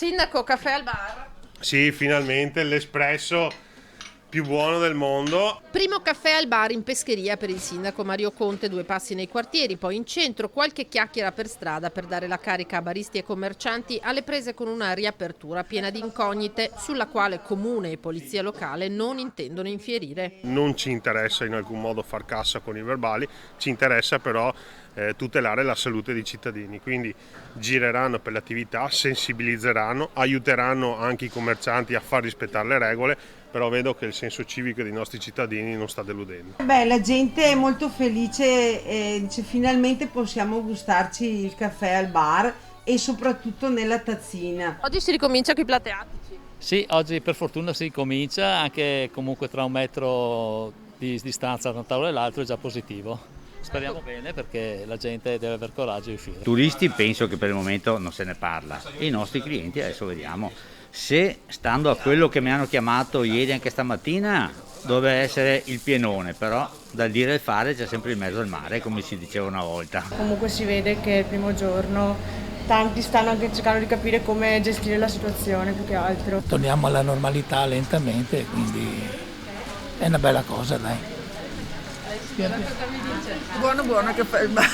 Sindaco, caffè al bar? Sì, finalmente l'espresso più buono del mondo. Primo caffè al bar in pescheria per il sindaco Mario Conte, 2 passi nei quartieri, poi in centro, qualche chiacchiera per strada per dare la carica a baristi e commercianti alle prese con una riapertura piena di incognite sulla quale comune e polizia locale non intendono infierire. Non ci interessa in alcun modo far cassa con i verbali, ci interessa però tutelare la salute dei cittadini, quindi gireranno per le attività, sensibilizzeranno, aiuteranno anche i commercianti a far rispettare le regole, però vedo che il senso civico dei nostri cittadini non sta deludendo. Beh, la gente è molto felice e dice finalmente possiamo gustarci il caffè al bar e soprattutto nella tazzina. Oggi si ricomincia con i plateatici. Sì, oggi per fortuna si comincia, anche comunque tra 1 metro di distanza tra un tavolo e l'altro è già positivo. Speriamo bene perché la gente deve aver coraggio di uscire. Turisti penso che per il momento non se ne parla, e i nostri clienti adesso vediamo. Se stando a quello che mi hanno chiamato ieri anche stamattina dovrebbe essere il pienone, però dal dire e il fare c'è sempre in mezzo al mare, come si diceva una volta. Comunque si vede che il primo giorno tanti stanno anche cercando di capire come gestire la situazione più che altro. Torniamo alla normalità lentamente, quindi è una bella cosa, dai. Buono caffè al bar.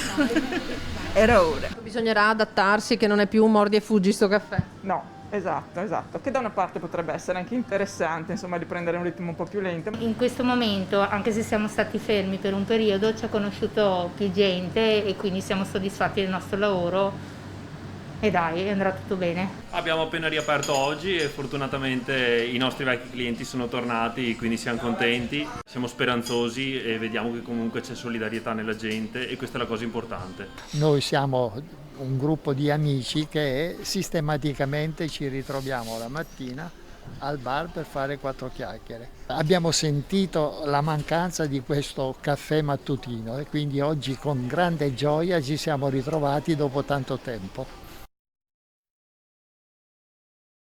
Era ora. Bisognerà adattarsi, che non è più un mordi e fuggi sto caffè. No, esatto. Che da una parte potrebbe essere anche interessante, insomma, di prendere un ritmo un po' più lento. In questo momento, anche se siamo stati fermi per un periodo, ci ha conosciuto più gente e quindi siamo soddisfatti del nostro lavoro. E dai, andrà tutto bene. Abbiamo appena riaperto oggi e fortunatamente i nostri vecchi clienti sono tornati, quindi siamo contenti, siamo speranzosi e vediamo che comunque c'è solidarietà nella gente e questa è la cosa importante. Noi siamo un gruppo di amici che sistematicamente ci ritroviamo la mattina al bar per fare 4 chiacchiere. Abbiamo sentito la mancanza di questo caffè mattutino e quindi oggi con grande gioia ci siamo ritrovati dopo tanto tempo.